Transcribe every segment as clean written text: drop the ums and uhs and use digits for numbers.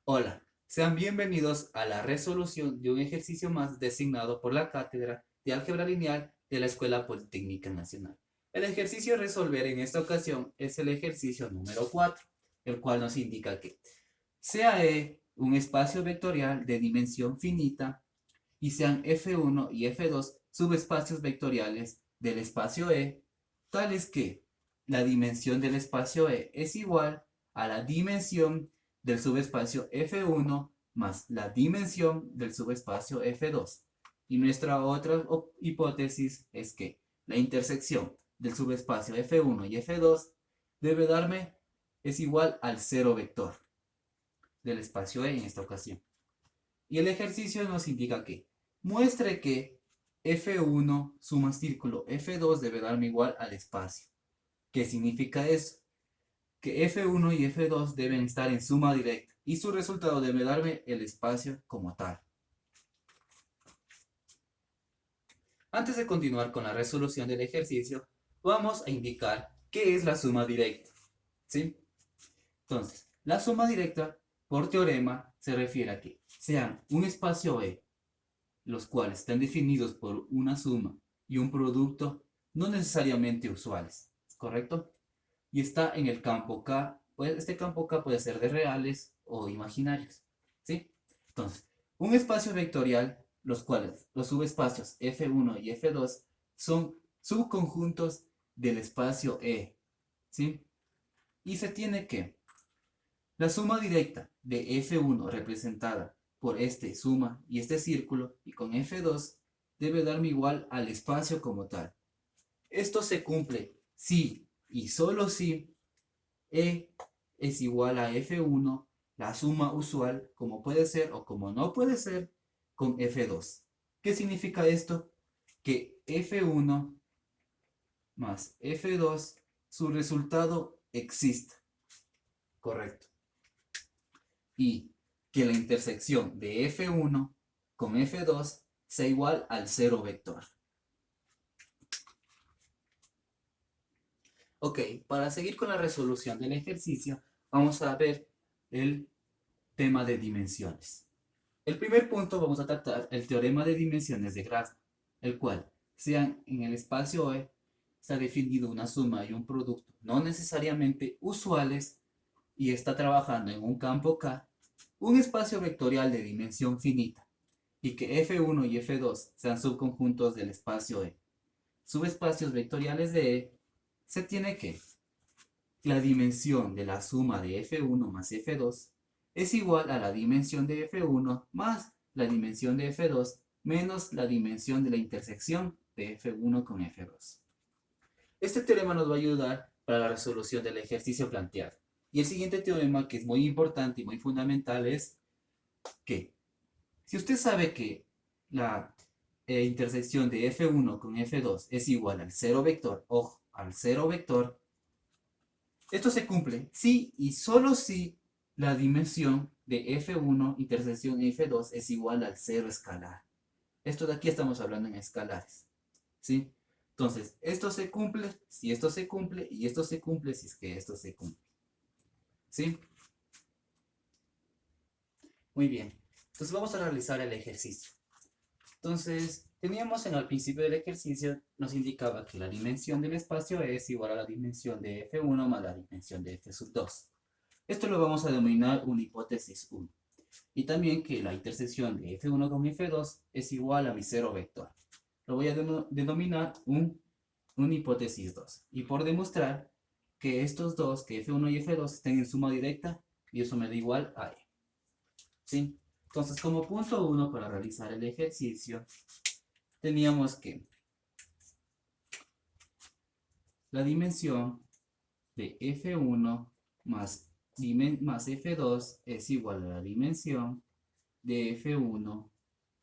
Hola, sean bienvenidos a la resolución de un ejercicio más designado por la Cátedra de Álgebra Lineal de la Escuela Politécnica Nacional. El ejercicio a resolver en esta ocasión es el ejercicio número 4, el cual nos indica que sea E un espacio vectorial de dimensión finita y sean F1 y F2 subespacios vectoriales del espacio E, tales que la dimensión del espacio E es igual a la dimensión del subespacio F1 más la dimensión del subespacio F2. Y nuestra otra hipótesis es que la intersección del subespacio F1 y F2 debe darme es igual al cero vector del espacio E en esta ocasión. Y el ejercicio nos indica que muestre que F1 suma círculo F2 debe darme igual al espacio. ¿Qué significa eso? Que F1 y F2 deben estar en suma directa y su resultado debe darme el espacio como tal. Antes de continuar con la resolución del ejercicio, vamos a indicar qué es la suma directa. ¿Sí? Entonces, la suma directa, por teorema, se refiere a que sean un espacio E los cuales están definidos por una suma y un producto no necesariamente usuales, ¿correcto? Y está en el campo K, pues este campo K puede ser de reales o imaginarios, ¿sí? Entonces, un espacio vectorial, los cuales los subespacios F1 y F2 son subconjuntos del espacio E, ¿sí? Y se tiene que la suma directa de F1 representada por este suma y este círculo y con F2 debe darme igual al espacio como tal. Esto se cumple si y solo si E es igual a F1, la suma usual como puede ser o como no puede ser con F2. ¿Qué significa esto? Que F1 más F2, su resultado exista. Correcto. Y que la intersección de F1 con F2 sea igual al cero vector. Ok, para seguir con la resolución del ejercicio, vamos a ver el tema de dimensiones. El primer punto vamos a tratar el teorema de dimensiones de Grassmann, el cual, sean en el espacio E, se ha definido una suma y un producto no necesariamente usuales y está trabajando en un campo K, un espacio vectorial de dimensión finita, y que F1 y F2 sean subconjuntos del espacio E. Subespacios vectoriales de E, se tiene que la dimensión de la suma de F1 más F2 es igual a la dimensión de F1 más la dimensión de F2 menos la dimensión de la intersección de F1 con F2. Este teorema nos va a ayudar para la resolución del ejercicio planteado. Y el siguiente teorema, que es muy importante y muy fundamental, es que si usted sabe que la intersección de F1 con F2 es igual al cero vector, ojo, al cero vector, esto se cumple si y solo si la dimensión de F1 intersección F2 es igual al cero escalar. Esto de aquí estamos hablando en escalares, ¿sí? Entonces, esto se cumple si esto se cumple y esto se cumple si es que esto se cumple, ¿sí? Muy bien. Entonces vamos a realizar el ejercicio. Entonces, teníamos en el principio del ejercicio, nos indicaba que la dimensión del espacio es igual a la dimensión de F1 más la dimensión de F sub 2. Esto lo vamos a denominar una hipótesis 1. Y también que la intersección de F1 con F2 es igual a mi cero vector. Lo voy a denominar una hipótesis 2. Y por demostrar que estos dos, que F1 y F2, estén en suma directa, y eso me da igual a E. ¿Sí? Entonces, como punto 1 para realizar el ejercicio, teníamos que la dimensión de F1 más, más F2 es igual a la dimensión de F1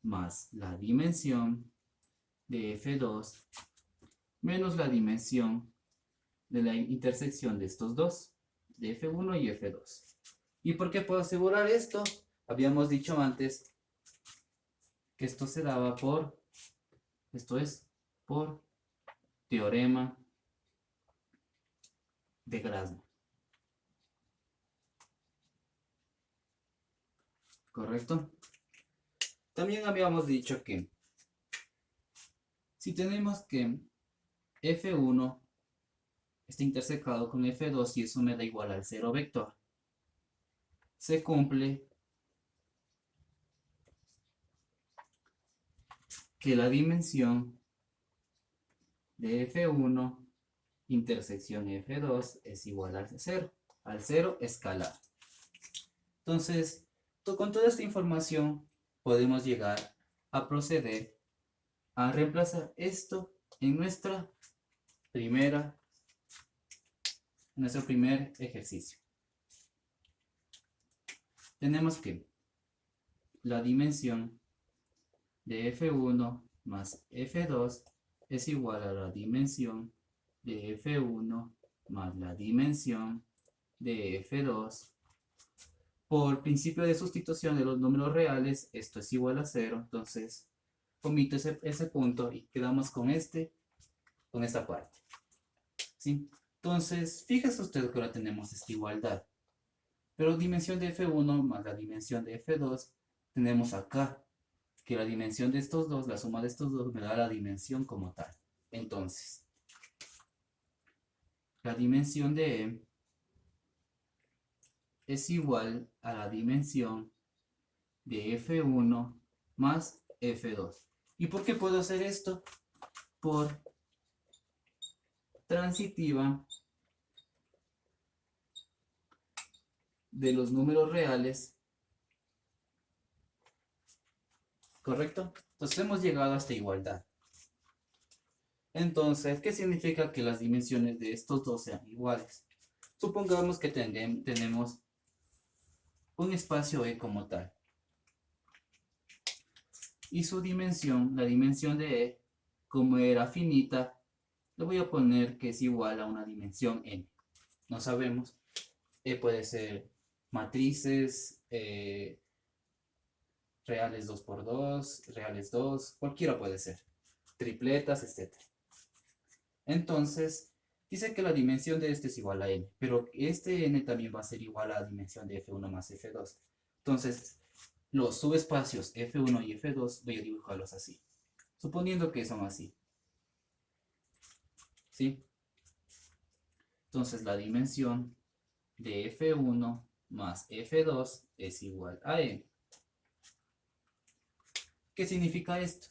más la dimensión de F2 menos la dimensión de la intersección de estos dos, de F1 y F2. ¿Y por qué puedo asegurar esto? Habíamos dicho antes que esto se daba por, esto es, por teorema de Grassmann. ¿correcto? También habíamos dicho que si tenemos que F1 está intersecado con F2 y eso me da igual al 0 vector, se cumple que la dimensión de F1 intersección F2 es igual al 0 escalar. Entonces, con toda esta información podemos llegar a proceder a reemplazar esto en nuestro primer ejercicio. Tenemos que la dimensión de F1 más F2 es igual a la dimensión de F1 más la dimensión de F2. Por principio de sustitución de los números reales, esto es igual a 0. Entonces, omito ese punto y quedamos con esta parte. ¿Sí? Entonces, fíjese usted que ahora tenemos esta igualdad. Pero dimensión de F1 más la dimensión de F2, tenemos acá que la dimensión de estos dos, la suma de estos dos, me da la dimensión como tal. Entonces, la dimensión de E es igual a la dimensión de F1 más F2. ¿Y por qué puedo hacer esto? Por transitiva de los números reales, ¿correcto? Entonces hemos llegado a esta igualdad. Entonces, ¿qué significa que las dimensiones de estos dos sean iguales? Supongamos que tenemos un espacio E como tal. Y su dimensión, la dimensión de E, como era finita, le voy a poner que es igual a una dimensión n. No sabemos. E puede ser matrices, reales 2×2, reales 2, cualquiera puede ser. Tripletas, etc. Entonces, dice que la dimensión de este es igual a n, pero este n también va a ser igual a la dimensión de F1 más F2. Entonces, los subespacios F1 y F2 voy a dibujarlos así, suponiendo que son así. ¿Sí? Entonces, la dimensión de F1 más F2 es igual a n. ¿Qué significa esto?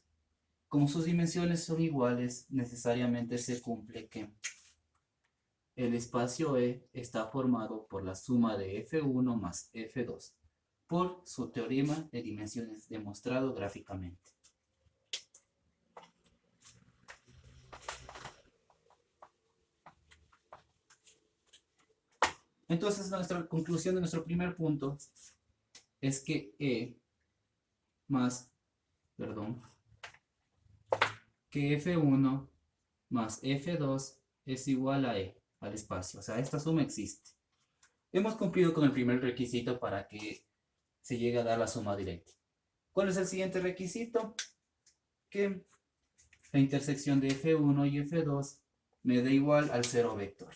Como sus dimensiones son iguales, necesariamente se cumple que el espacio E está formado por la suma de F1 más F2, por su teorema de dimensiones demostrado gráficamente. Entonces, nuestra conclusión de nuestro primer punto es que que F1 más F2 es igual a E, al espacio. O sea, esta suma existe. Hemos cumplido con el primer requisito para que se llegue a dar la suma directa. ¿Cuál es el siguiente requisito? Que la intersección de F1 y F2 me da igual al 0 vector.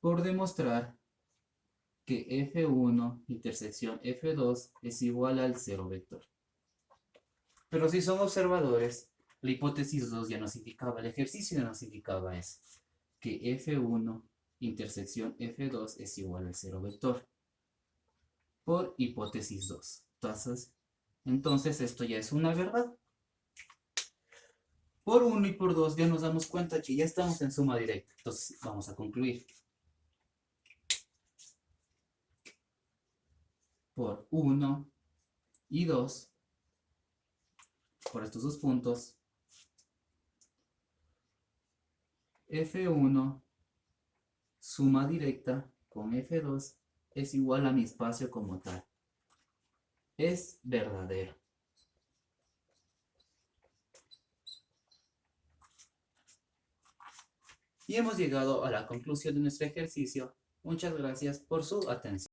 Por demostrar que F1 intersección F2 es igual al 0 vector. Pero si son observadores, la hipótesis 2 ya nos indicaba, el ejercicio ya nos indicaba eso, que F1 intersección F2 es igual al 0 vector. Por hipótesis 2. Entonces esto ya es una verdad. Por 1 y por 2 ya nos damos cuenta que ya estamos en suma directa. Entonces vamos a concluir. Por 1 y 2, por estos dos puntos, F1 suma directa con F2 es igual a mi espacio como tal. Es verdadero. Y hemos llegado a la conclusión de nuestro ejercicio. Muchas gracias por su atención.